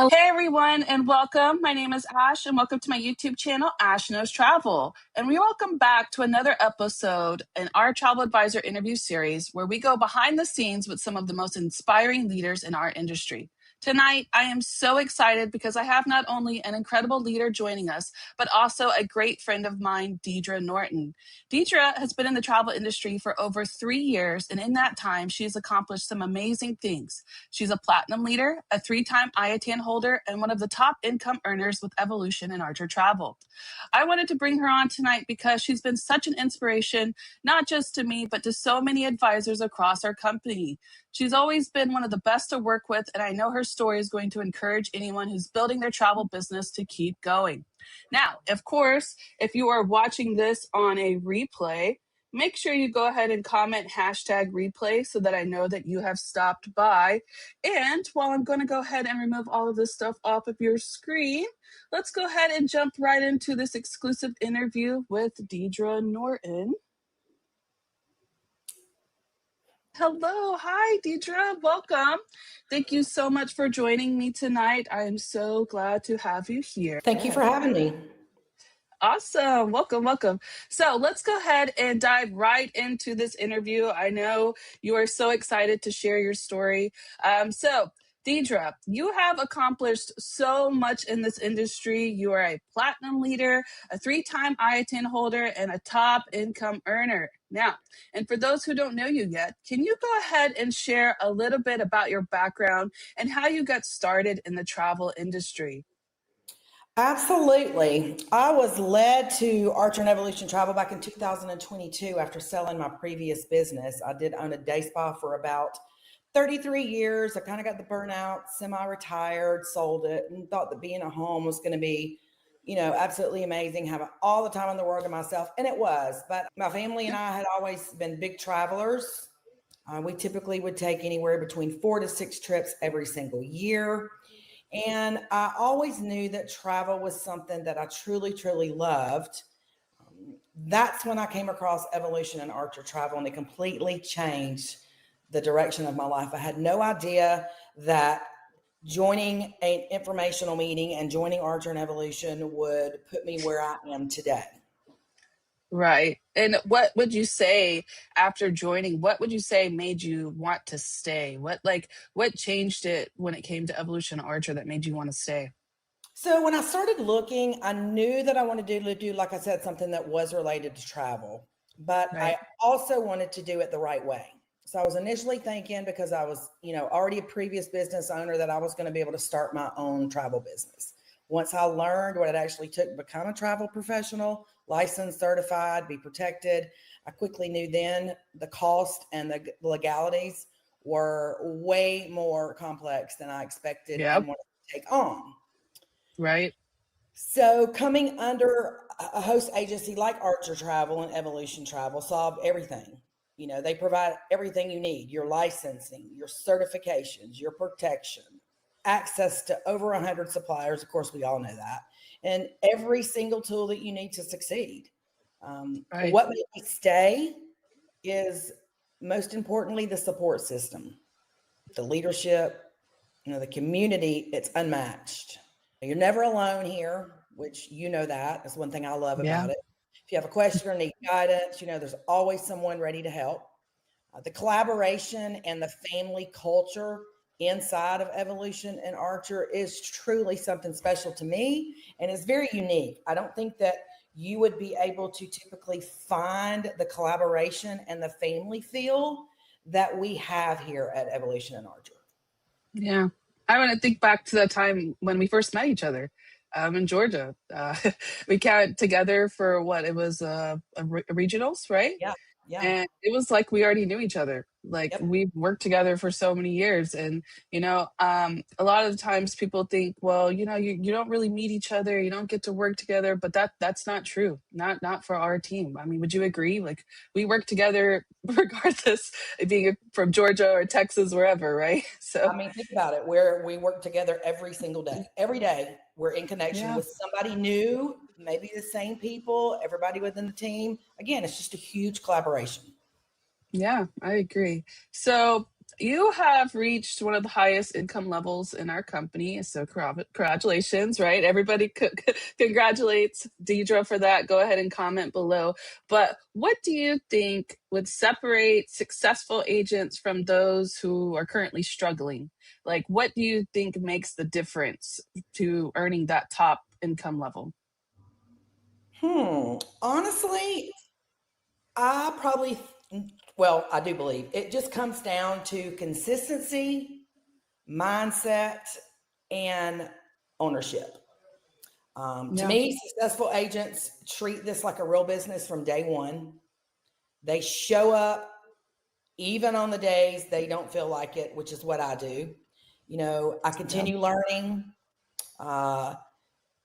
Hey everyone, and welcome. My name is Ash, and welcome to my YouTube channel, Ash Knows Travel. And we welcome back to another episode in our Travel Advisor interview series where we go behind the scenes with some of the most inspiring leaders in our industry. Tonight, I am so excited because I have not only an incredible leader joining us, but also a great friend of mine, Deidre Norton. Deidre has been in the travel industry for over 3 years, and in that time, she has accomplished some amazing things. She's a platinum leader, a 3-time IATAN holder, and one of the top income earners with Evolution and Archer Travel. I wanted to bring her on tonight because she's been such an inspiration, not just to me, but to so many advisors across our company. She's always been one of the best to work with, and I know her story is going to encourage anyone who's building their travel business to keep going. Now, of course, if you are watching this on a replay, make sure you go ahead and comment hashtag replay so that I know that you have stopped by. And while I'm going to go ahead and remove all of this stuff off of your screen, let's go ahead and jump right into this exclusive interview with Deidre Norton. Hello. Hi, Deidre. Welcome. Thank you so much for joining me tonight. I am so glad to have you here. Thank you for having me. Awesome. Welcome, welcome. So let's go ahead and dive right into this interview. I know you are so excited to share your story. Deidre, you have accomplished so much in this industry. You are a platinum leader, a 3-time IATAN holder, and a top income earner. Now, and for those who don't know you yet, can you go ahead and share a little bit about your background and how you got started in the travel industry? Absolutely. I was led to Archer and Evolution Travel back in 2022 after selling my previous business. I did own a day spa for about 33 years. I kind of got the burnout, semi-retired, sold it, and thought that being at home was going to be, absolutely amazing, having all the time in the world to myself. And it was. But my family and I had always been big travelers. We typically would take anywhere between 4 to 6 trips every single year. And I always knew that travel was something that I truly, truly loved. That's when I came across Evolution and Archer Travel, and it completely changed the direction of my life. I had no idea that joining an informational meeting and joining Archer and Evolution would put me where I am today. Right. And what would you say after joining? What would you say made you want to stay? What changed it when it came to Evolution Archer that made you want to stay? So when I started looking, I knew that I wanted to do, like I said, something that was related to travel, but Right. I also wanted to do it the right way. So I was initially thinking, because I was, already a previous business owner, that I was going to be able to start my own travel business. Once I learned what it actually took to become a travel professional, licensed, certified, be protected, I quickly knew then the cost and the legalities were way more complex than I expected and wanted to take on. Right. So coming under a host agency like Archer Travel and Evolution Travel solved everything. They provide everything you need: your licensing, your certifications, your protection, access to over 100 suppliers. Of course, we all know that. And every single tool that you need to succeed. Right. What made me stay is, most importantly, the support system, the leadership, the community. It's unmatched. You're never alone here, which that's one thing I love about it. If you have a question or need guidance, there's always someone ready to help. The collaboration and the family culture inside of Evolution and Archer is truly something special to me, and it's very unique. I don't think that you would be able to typically find the collaboration and the family feel that we have here at Evolution and Archer. Yeah. I want to think back to the time when we first met each other in Georgia. We came together for what it was regionals, right? Yeah. And it was like we already knew each other. We've worked together for so many years. And, a lot of the times people think, well, you don't really meet each other. You don't get to work together. But that's not true. Not for our team. I mean, would you agree? Like, we work together regardless of being from Georgia or Texas, wherever, right? So, I mean, think about it. We work together every single day. Every day we're in connection with somebody new, maybe the same people, everybody within the team. Again, it's just a huge collaboration. Yeah, I agree. So, you have reached one of the highest income levels in our company. So congratulations, right? Everybody congratulates Deidre for that. Go ahead and comment below. But what do you think would separate successful agents from those who are currently struggling? Like, what do you think makes the difference to earning that top income level? Honestly, I probably, well, I do believe it just comes down to consistency, mindset, and ownership. To Yeah. me, successful agents treat this like a real business from day one. They show up even on the days they don't feel like it, which is what I do. I Yeah. continue learning, uh,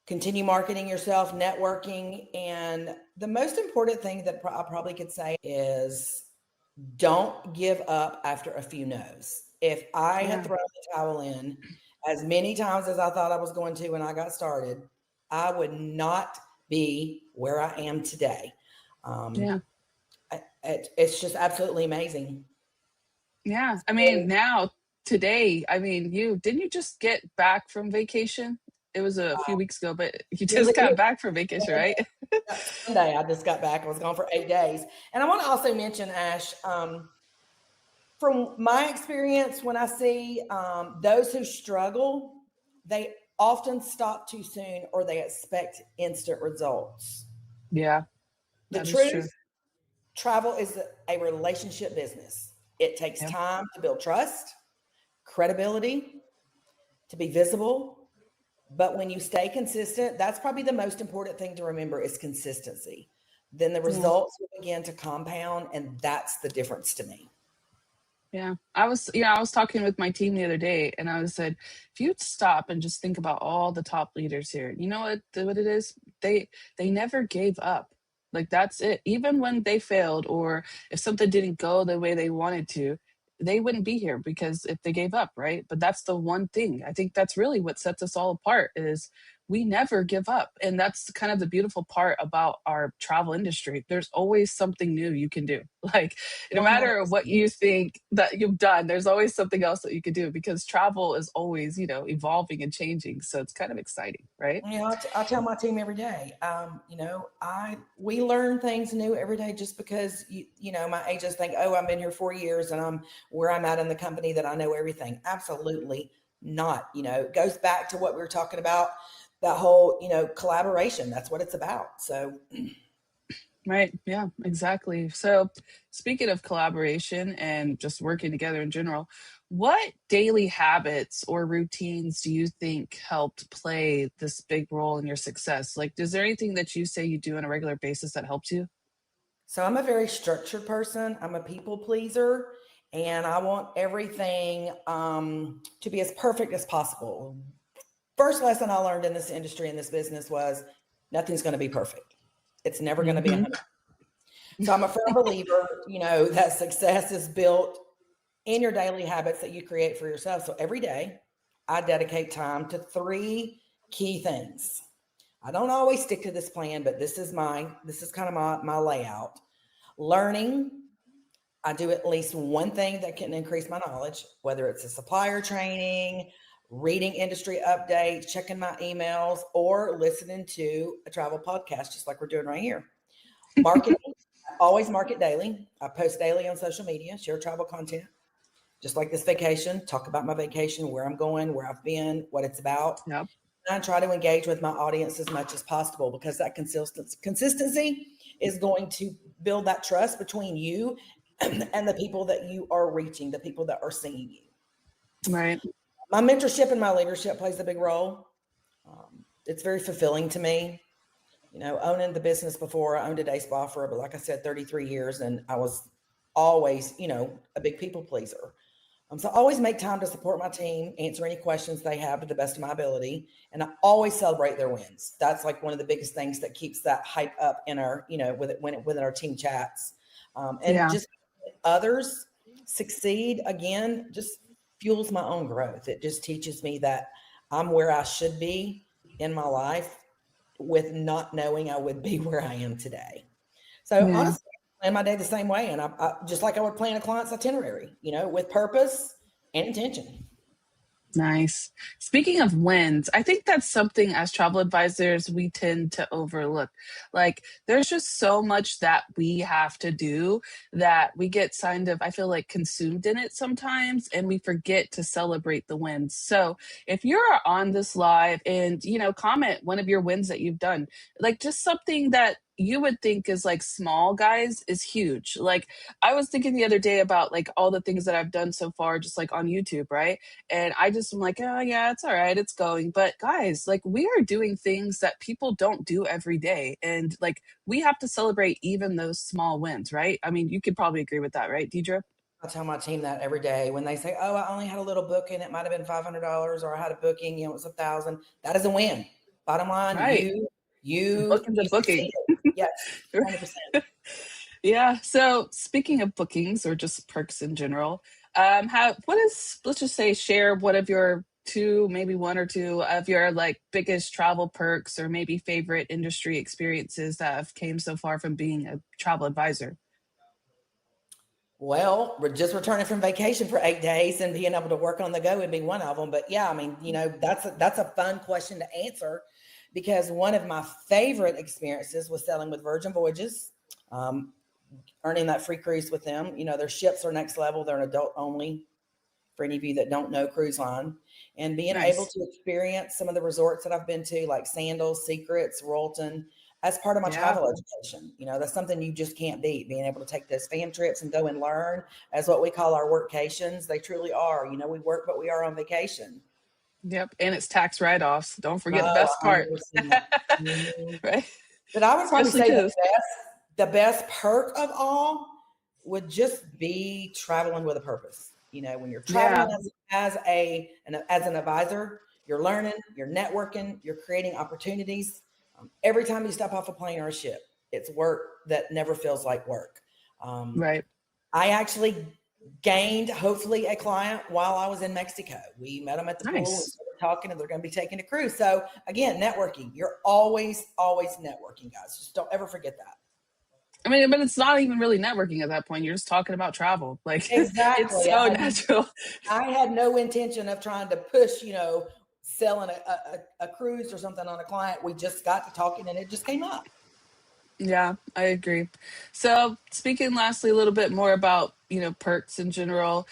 continue marketing yourself, networking. And the most important thing that I probably could say is don't give up after a few no's. If I had Yeah. thrown the towel in as many times as I thought I was going to when I got started, I would not be where I am today. Um, Yeah. it's just absolutely amazing. Yeah. I mean, So, now, today, I mean, didn't you just get back from vacation? It was a few weeks ago, but you you're just got leaving back from vacation, right? Sunday. I just got back. I was gone for 8 days. And I want to also mention, Ash, from my experience, when I see those who struggle, they often stop too soon or they expect instant results. Yeah, The that is truth, true. travel is a relationship business. It takes Yep. time to build trust, credibility, to be visible. But when you stay consistent, that's probably the most important thing to remember is consistency. Then the Yeah. results will begin to compound, and that's the difference to me. Yeah. I was talking with my team the other day and I said, if you'd stop and just think about all the top leaders here, you know what it is? They never gave up. Like, that's it. Even when they failed or if something didn't go the way they wanted to, they wouldn't be here because if they gave up, right? But that's the one thing. I think that's really what sets us all apart is we never give up. And that's kind of the beautiful part about our travel industry. There's always something new you can do. Like, no matter what 100%. you think that you've done, there's always something else that you could do because travel is always, evolving and changing. So it's kind of exciting, right? I tell my team every day. We learn things new every day. Just because my agents think, oh, I've been here 4 years and I'm where I'm at in the company that I know everything. Absolutely not. It goes back to what we were talking about. That whole collaboration. That's what it's about. So Right. Yeah, exactly. So, speaking of collaboration and just working together in general, what daily habits or routines do you think helped play this big role in your success? Like, is there anything that you say you do on a regular basis that helps you? So I'm a very structured person. I'm a people pleaser, and I want everything to be as perfect as possible. First lesson I learned in this industry, in this business, was nothing's going to be perfect. It's never going to be Hmm. 100. So I'm a firm believer, that success is built in your daily habits that you create for yourself. So every day, I dedicate time to three key things. I don't always stick to this plan, but this is kind of my layout. Learning, I do at least one thing that can increase my knowledge, whether it's a supplier training, reading industry updates, checking my emails, or listening to a travel podcast, just like we're doing right here. Marketing, I always market daily. I post daily on social media, share travel content, just like this vacation, talk about my vacation, where I'm going, where I've been, what it's about. Yep. And I try to engage with my audience as much as possible because that consistency is going to build that trust between you and the people that you are reaching, the people that are seeing you. Right. My mentorship and my leadership plays a big role. It's very fulfilling to me. Owning the business before, I owned a day spa for, but like I said, 33 years, and I was always, a big people pleaser. So I always make time to support my team, answer any questions they have to the best of my ability, and I always celebrate their wins. That's like one of the biggest things that keeps that hype up in our, within our team chats, and Yeah. just others succeed again. Just fuels my own growth. It just teaches me that I'm where I should be in my life, with not knowing I would be where I am today. So Yeah. honestly, plan my day the same way. And I just like I would plan a client's itinerary, with purpose and intention. Nice. Speaking of wins, I think that's something as travel advisors we tend to overlook. Like, there's just so much that we have to do that we get kind of, I feel like, consumed in it sometimes, and we forget to celebrate the wins. So, if you're on this live and, comment one of your wins that you've done, like just something that you would think is like small, guys, is huge. Like, I was thinking the other day about like all the things that I've done so far, just like on YouTube, right? And I just am like, oh, yeah, it's all right. It's going. But guys, like we are doing things that people don't do every day. And like we have to celebrate even those small wins, right? I mean, you could probably agree with that, right, Deidre? I tell my team that every day when they say, "Oh, I only had a little booking. It might have been $500, or I had a booking. It was 1,000." That is a win. Bottom line, Right. Booking's a you booking. succeeded. Yes, 100%. Yeah. So speaking of bookings or just perks in general, let's just say share one of your two, maybe one or two of your like biggest travel perks or maybe favorite industry experiences that have came so far from being a travel advisor. Well, we're just returning from vacation for 8 days, and being able to work on the go would be one of them. But yeah, I mean, that's a fun question to answer, because one of my favorite experiences was sailing with Virgin Voyages, earning that free cruise with them. Their ships are next level. They're an adult only, for any of you that don't know cruise line, and being able Nice. to experience some of the resorts that I've been to, like Sandals, Secrets, Royalton, as part of my Yeah. travel education. That's something you just can't beat, being able to take those fam trips and go and learn, as what we call our workcations. They truly are. We work, but we are on vacation. Yep. And it's tax write-offs. Don't forget the Oh, best part. 100%. Mhm. Right? But I would probably Especially say because, the best perk of all would just be traveling with a purpose. When you're traveling yeah. as an advisor, you're learning, you're networking, you're creating opportunities. Every time you step off a plane or a ship, it's work that never feels like work. Um, Right. I actually gained, hopefully, a client while I was in Mexico. We met them at the pool. We Nice. started talking, and they're going to be taking a cruise. So again, networking. You're always networking, guys. Just don't ever forget that. I mean, but it's not even really networking at that point. You're just talking about travel. Like it's Exactly. so natural. I had no intention of trying to push, selling a cruise or something on a client. We just got to talking, and it just came up. Yeah, I agree. So, speaking lastly a little bit more about, perks in general,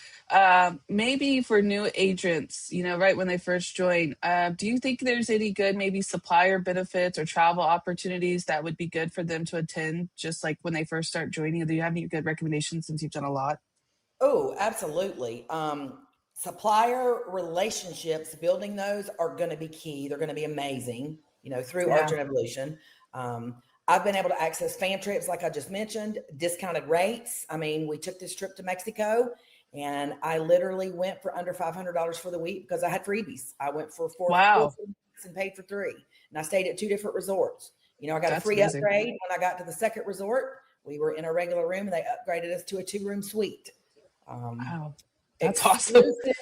maybe for new agents, right when they first join, do you think there's any good, maybe supplier benefits or travel opportunities that would be good for them to attend, just like when they first start joining? Do you have any good recommendations since you've done a lot? Oh, absolutely. Supplier relationships, building those are going to be key. They're going to be amazing, through Arch Yeah. and Evolution. I've been able to access fam trips, like I just mentioned, discounted rates. I mean, we took this trip to Mexico, and I literally went for under $500 for the week because I had freebies. I went for four Wow. weeks and paid for three. And I stayed at two different resorts. I got a That's free amazing. upgrade when I got to the second resort. We were in a regular room, and they upgraded us to a 2-room suite. Um, Wow. That's awesome. exclusive.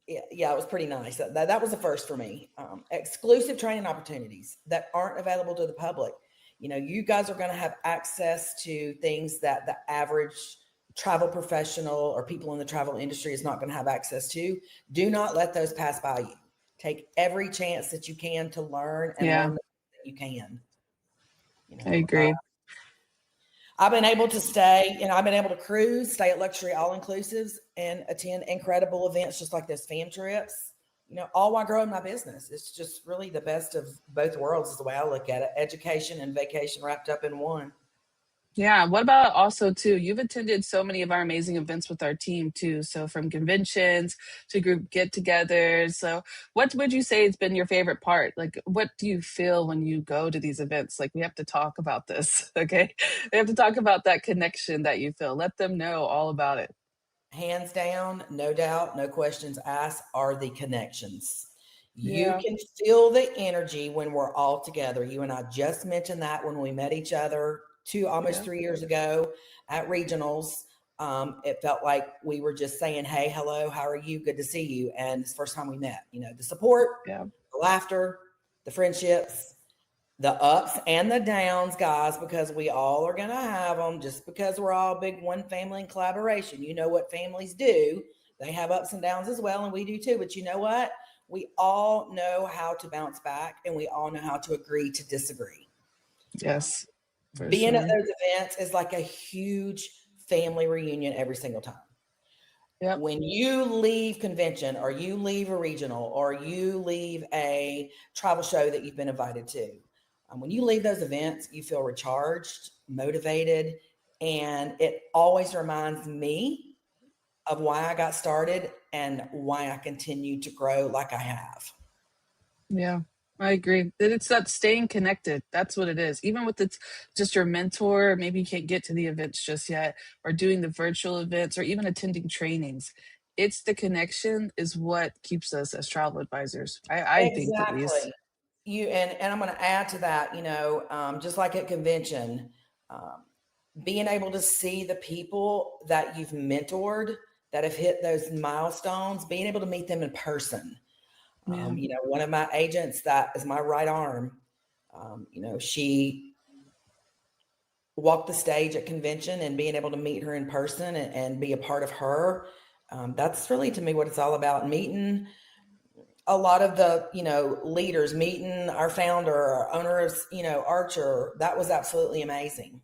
Yeah, it was pretty nice. That was the first for me. Exclusive training opportunities that aren't available to the public. You guys are going to have access to things that the average travel professional or people in the travel industry is not going to have access to. Do not let those pass by you. Take every chance that you can to learn, and Yeah, learn that you can. You I know, agree. I've been able to I've been able to cruise, stay at luxury all inclusives, and attend incredible events just like those fam trips, all while growing my business. It's just really the best of both worlds, is the way I look at it. Education and vacation wrapped up in one. Yeah. What about also too? You've attended so many of our amazing events with our team too. So from conventions to group get-togethers. So what would you say has been your favorite part? Like, what do you feel when you go to these events? Like, we have to talk about this. Okay, we have to talk about that connection that you feel. Let them know all about it. Hands down, no doubt, no questions asked, are the connections. You Yeah. can feel the energy when we're all together. You and I just mentioned that when we met each other almost Yeah. 3 years ago at regionals. It felt like we were just saying, "Hey, hello, how are you? Good to see you." And it's the first time we met. The support, Yeah. the laughter, the friendships. the ups and the downs, guys, because we all are going to have them. Just because we're all big one family and collaboration, you know what families do. They have ups and downs as well, and we do too. But you know what? We all know how to bounce back, and we all know how to agree to disagree. Yes, for Being at sure. those events is like a huge family reunion every single time. Yep. When you leave convention, or you leave a regional, or you leave a travel show that you've been invited to, when you leave those events, you feel recharged, motivated, and it always reminds me of why I got started and why I continue to grow like I have. Yeah, I agree. That it's that staying connected. That's what it is. Even with it's just your mentor, maybe you can't get to the events just yet, or doing the virtual events, or even attending trainings. It's the connection is what keeps us as travel advisors. I think at least. Exactly. And I'm going to add to that, just like at convention, um, being able to see the people that you've mentored that have hit those milestones, being able to meet them in person. Yeah. One of my agents that is my right arm, she walked the stage at convention, and being able to meet her in person and be a part of her. That's really, to me, what it's all about. Meeting a lot of the, leaders, meeting our founder, our owner of, Archer. That was absolutely amazing.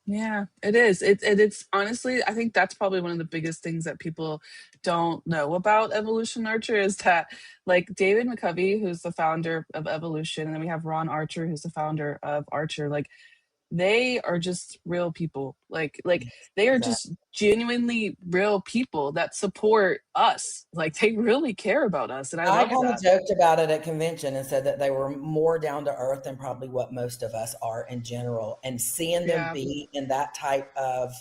Yeah, it is. It's honestly, I think that's probably one of the biggest things that people don't know about Evolution Nurture is that, like David McCovey, who's the founder of Evolution, and then we have Ron Archer, who's the founder of Archer. Like they are just real people. Like they are Exactly. just genuinely real people that support us. Like they really care about us, and I I love kind of that. joked about it at convention and said that they were more down to earth than probably what most of us are in general. And seeing them Yeah. be in that type of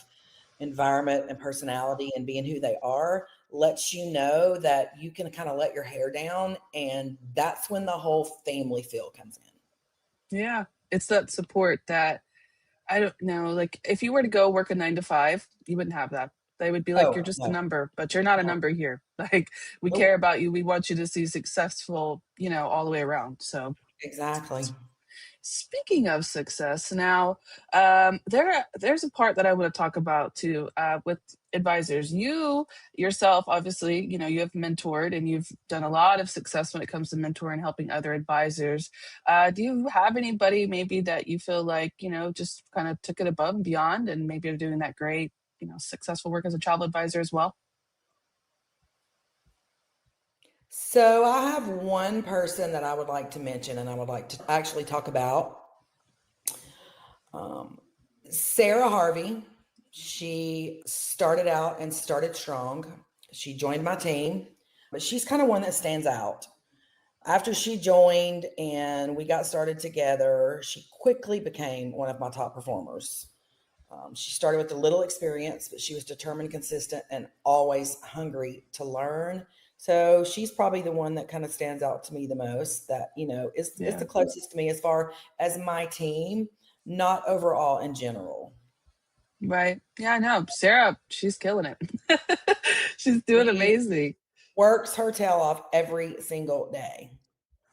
environment and personality and being who they are lets you know that you can kind of let your hair down. And that's when the whole family feel comes in. Yeah. It's that support that I don't know. Like, if you were to go work a 9 to 5, you wouldn't have that. They would be like, Oh, you're just a no, number, but you're not a no, number here. Like, we care nope, about you. We want you to see successful, all the way around. So, exactly. speaking of success, now there's a part that I want to talk about too with advisors. You yourself, obviously, you have mentored and you've done a lot of success when it comes to mentoring and helping other advisors. Do you have anybody maybe that you feel like just kind of took it above and beyond, and maybe are doing that great, successful work as a travel advisor as well? So I have one person that I would like to mention and I would like to actually talk about. Um, Sarah Harvey. She started out and started strong. She joined my team, but she's kind of one that stands out. After she joined and we got started together, she quickly became one of my top performers. She started with a little experience, but she was determined, consistent, and always hungry to learn. So she's probably the one that kind of stands out to me the most. That is Yeah. the closest to me as far as my team, not overall in general. Right. Yeah, I know. Sarah, she's killing it. She's doing She amazing. works her tail off every single day.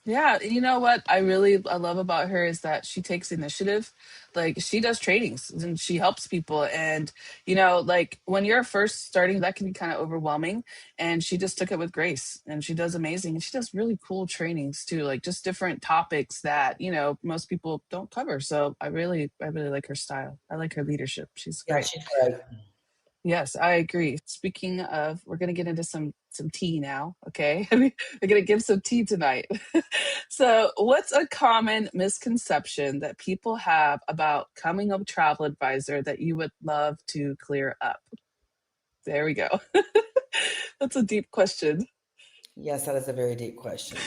Yeah, you know what I love about her is that she takes initiative. Like she does trainings and she helps people, and like when you're first starting, that can be kind of overwhelming, and she just took it with grace, and she does amazing, and she does really cool trainings too, like just different topics that most people don't cover. So I really like her style. I like her leadership. She's Yeah, great. she's great. Yes, I agree. Speaking of, we're gonna get into some tea now. Okay, we're gonna give some tea tonight. So, what's a common misconception that people have about coming a travel advisor that you would love to clear up? There we go. That's a deep question. Yes, that is a very deep question.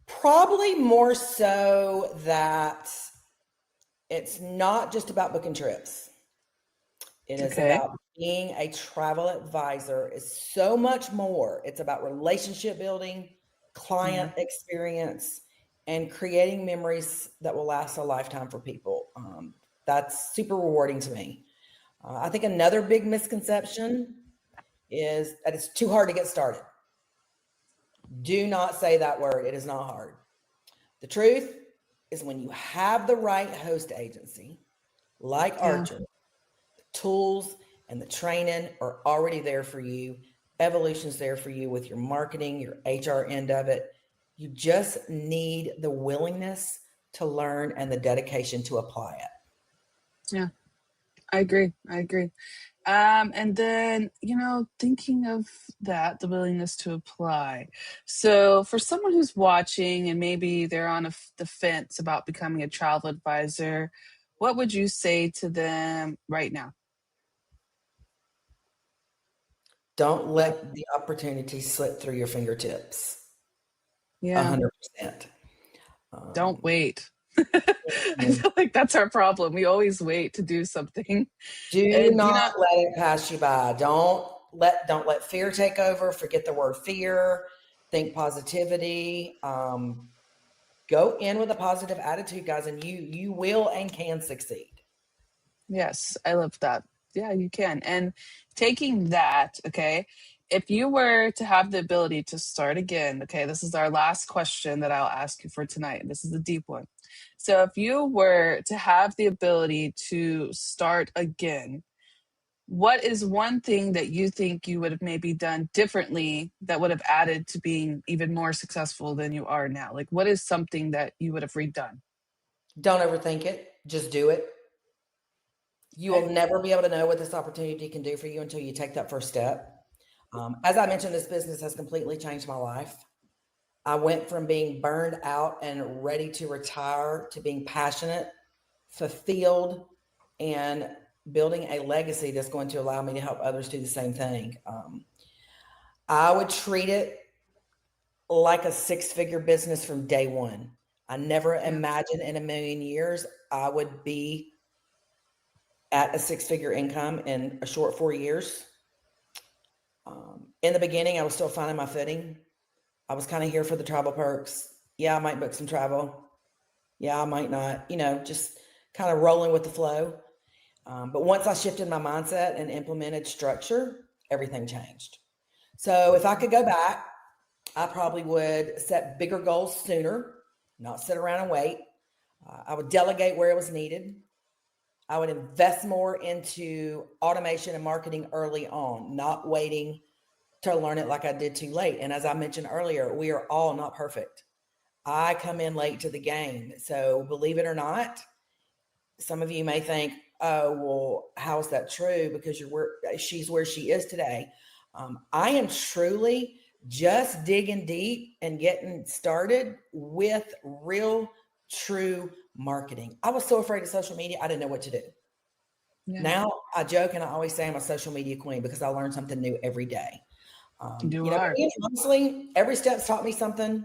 Probably more so that it's not just about booking trips. It is Okay. about being a travel advisor is so much more. It's about relationship building, Yeah. client experience, and creating memories that will last a lifetime for people. That's super rewarding to me. I think another big misconception is that it's too hard to get started. Do not say that word. It is not hard. The truth is when you have the right host agency, like Yeah. Archer, the tools and the training are already there for you. Evolution's there for you with your marketing, your HR end of it. You just need the willingness to learn and the dedication to apply it. Yeah. I agree. I agree. And then, thinking of that, the willingness to apply. So, for someone who's watching and maybe they're on the fence about becoming a travel advisor, what would you say to them right now? Don't Like, let the opportunity slip through your fingertips. yeah, 100%. don't Um, wait. I feel like that's our problem. We always wait to do something. do And, not let it pass you by. Don't let fear take over. Forget the word fear. Think positivity. Go in with a positive attitude, guys, and you will and can succeed. yes, I love that. Yeah, you can. And taking that, okay, if you were to have the ability to start again, okay, this is our last question that I'll ask you for tonight. This is a deep one. So if you were to have the ability to start again, what is one thing that you think you would have maybe done differently that would have added to being even more successful than you are now? Like, what is something that you would have redone? Don't overthink it. Just do it. You Okay. will never be able to know what this opportunity can do for you until you take that first step. As I mentioned, this business has completely changed my life. I went from being burned out and ready to retire to being passionate, fulfilled, and building a legacy that's going to allow me to help others do the same thing. I would treat it like a six-figure business from day one. I never Yeah. imagined in a million years I would be at a six-figure income in a short 4 years. In the beginning, I was still finding my footing. I was kind of here for the travel perks. Yeah, I might book some travel. Yeah, I might not, just kind of rolling with the flow. But once I shifted my mindset and implemented structure, everything changed. So if I could go back, I probably would set bigger goals sooner, not sit around and wait. I would delegate where it was needed. I would invest more into automation and marketing early on, not waiting to learn it like I did too late. And as I mentioned earlier, we are all not perfect. I come in late to the game. So believe it or not, some of you may think, oh, well, how is that true? Because she's where she is today. I am truly just digging deep and getting started with real, true marketing. I was so afraid of social media, I didn't know what to do. Yeah. Now I joke and I always say I'm a social media queen because I learn something new every day. You But are. honestly, every step's taught me something,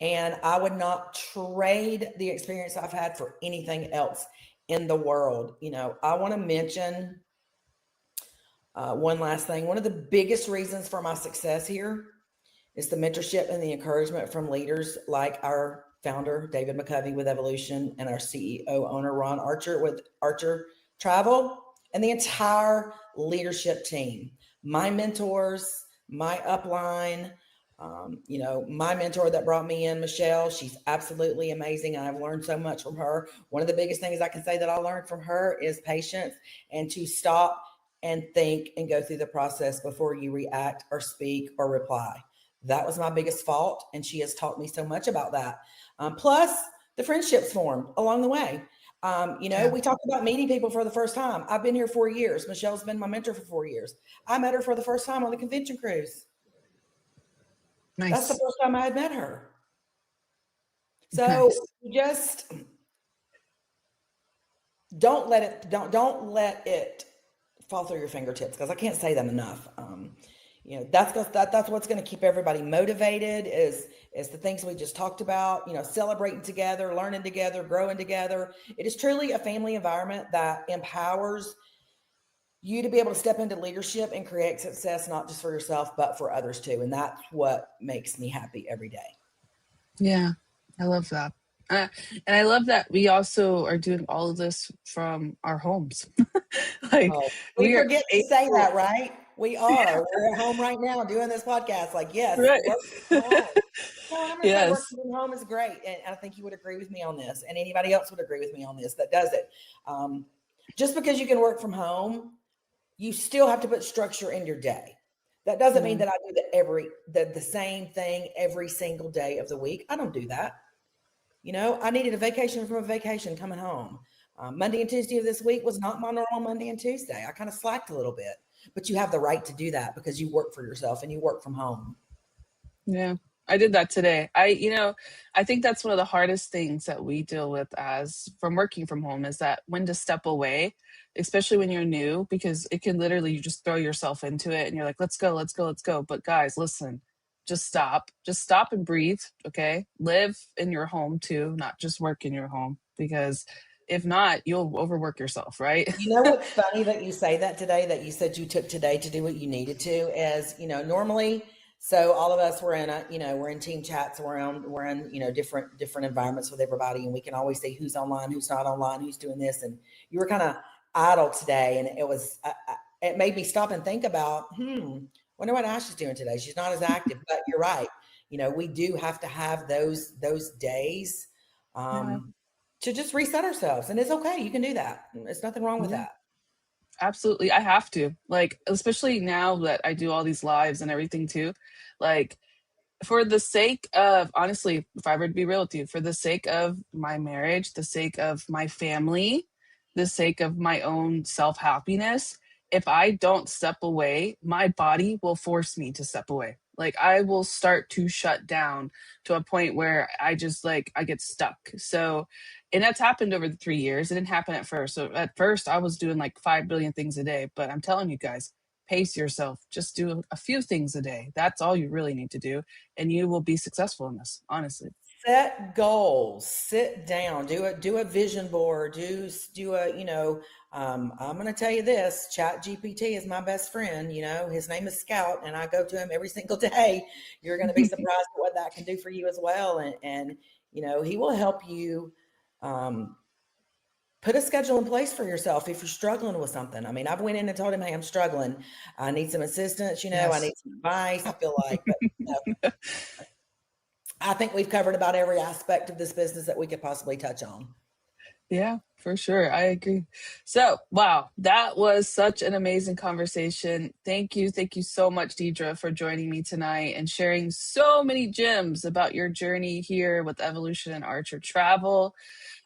and I would not trade the experience I've had for anything else in the world. I want to mention one last thing. One of the biggest reasons for my success here is the mentorship and the encouragement from leaders like our founder, David McCovey with Evolution, and our CEO owner, Ron Archer with Archer Travel, and the entire leadership team. My mentors, my upline, my mentor that brought me in, Michelle, she's absolutely amazing. I've learned so much from her. One of the biggest things I can say that I learned from her is patience and to stop and think and go through the process before you react or speak or reply. That was my biggest fault, and she has taught me so much about that. Plus, the friendships formed along the way. Yeah. We talked about meeting people for the first time. I've been here 4 years. Michelle's been my mentor for 4 years. I met her for the first time on the convention cruise. That's the Nice. first time I had met her. So Nice. just don't let it fall through your fingertips, because I can't say them enough. That's what's going to keep everybody motivated is the things we just talked about. Celebrating together, learning together, growing together. It is truly a family environment that empowers you to be able to step into leadership and create success, not just for yourself, but for others too. And that's what makes me happy every day. Yeah, I love that. And I love that we also are doing all of this from our homes. Like, Oh, we we are forget to say able, that, right? We are. We're at home right now doing this podcast. Like, yes, right? work from home. No, and I'm going to say Yes. working from home is great. And I think you would agree with me on this, and anybody else would agree with me on this that does it. Just because you can work from home, you still have to put structure in your day. That doesn't mean Yeah. that I do the same thing every single day of the week. I don't do that. I needed a vacation from a vacation coming home. Monday and Tuesday of this week was not my normal Monday and Tuesday. I kind of slacked a little bit, but you have the right to do that because you work for yourself and you work from home. Yeah, I did that today. I think that's one of the hardest things that we deal with as from working from home is that when to step away, especially when you're new, because it can literally, you just throw yourself into it and you're like, let's go, let's go, let's go. But guys, listen, just stop and breathe. Okay. Live in your home too, not just work in your home, because if not, you'll overwork yourself, right? You know what's funny that you say that today, that you said you took today to do what you needed to, is, normally, so all of us we're in team chats, we're in, different environments with everybody, and we can always see who's online, who's not online, who's doing this. And you were kind of idle today, and it made me stop and think about, wonder what Ash is doing today. She's not as active, but you're right. We do have to have those days. Yeah. To just reset ourselves. And it's okay. You can do that. There's nothing wrong with Yeah. that. Absolutely. I have to. Like, especially now that I do all these lives and everything too. Like, for the sake of, honestly, if I were to be real with you, for the sake of my marriage, the sake of my family, the sake of my own self happiness, if I don't step away, my body will force me to step away. Like, I will start to shut down to a point where I just like, I get stuck. So, and that's happened over the 3 years. It didn't happen at first. So, at first, I was doing like 5 billion things a day. But I'm telling you guys, pace yourself. Just do a few things a day. That's all you really need to do, and you will be successful in this, honestly. Set goals, sit down, do a vision board, do a, I'm going to tell you this, Chat GPT is my best friend. His name is Scout, and I go to him every single day. You're going to be surprised at what that can do for you as well. And he will help you, put a schedule in place for yourself if you're struggling with something. I mean, I've went in and told him, hey, I'm struggling. I need some assistance, I Yes. need some advice. I feel like, but I think we've covered about every aspect of this business that we could possibly touch on. Yeah, for sure. I agree. So, wow, that was such an amazing conversation. Thank you. Thank you so much, Deidre, for joining me tonight and sharing so many gems about your journey here with Evolution and Archer Travel.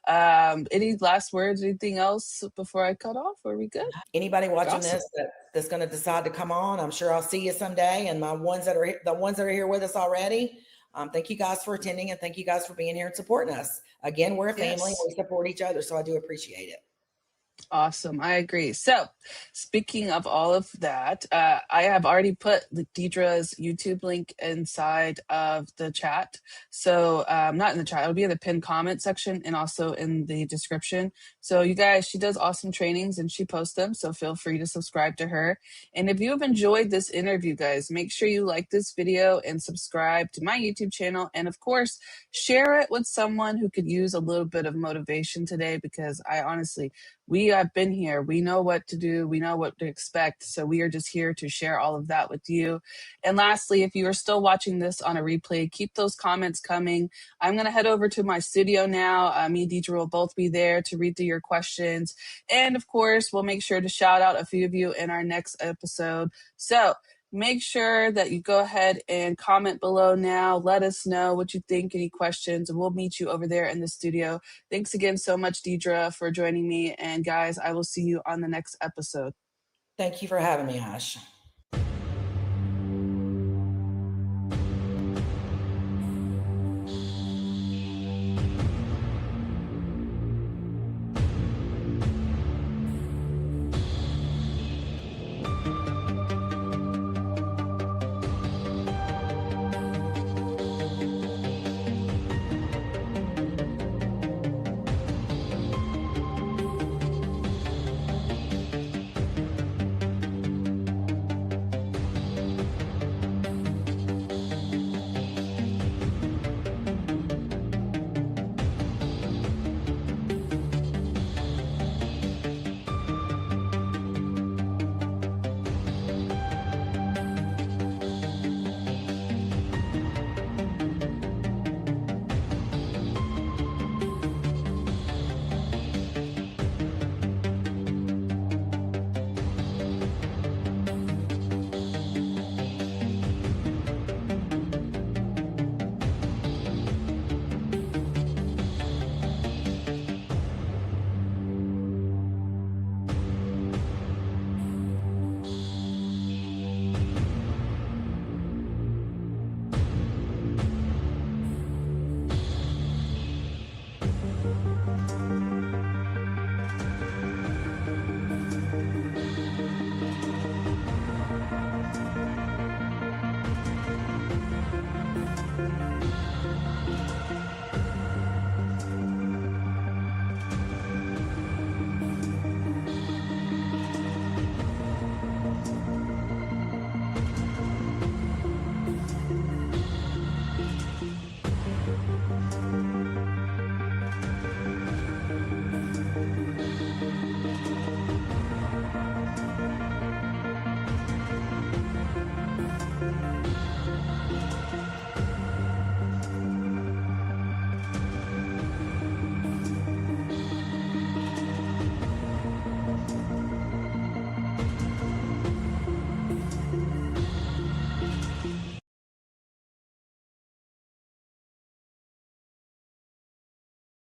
Any last words, anything else before I cut off? Are we good? Anybody watching Awesome. this that's going to decide to come on, I'm sure I'll see you someday. And the ones that are here with us already, thank you guys for attending, and thank you guys for being here and supporting us. Again, we're a family and Yes. we support each other, so I do appreciate it. Awesome. I agree. So, speaking of all of that, I have already put Deidre's YouTube link inside of the chat. So, not in the chat, it'll be in the pinned comment section and also in the description. So, you guys, she does awesome trainings and she posts them. So, feel free to subscribe to her. And if you have enjoyed this interview, guys, make sure you like this video and subscribe to my YouTube channel. And of course, share it with someone who could use a little bit of motivation today, because I honestly, we have been here. We know what to do. We know what to expect. So we are just here to share all of that with you. And lastly, if you are still watching this on a replay, keep those comments coming. I'm going to head over to my studio now. Me and Deidre will both be there to read through your questions. And of course, we'll make sure to shout out a few of you in our next episode. So make sure that you go ahead and comment below now. Let us know what you think, any questions, and we'll meet you over there in the studio. Thanks again so much, Deidre, for joining me. And guys, I will see you on the next episode. Thank you for having me, Ash.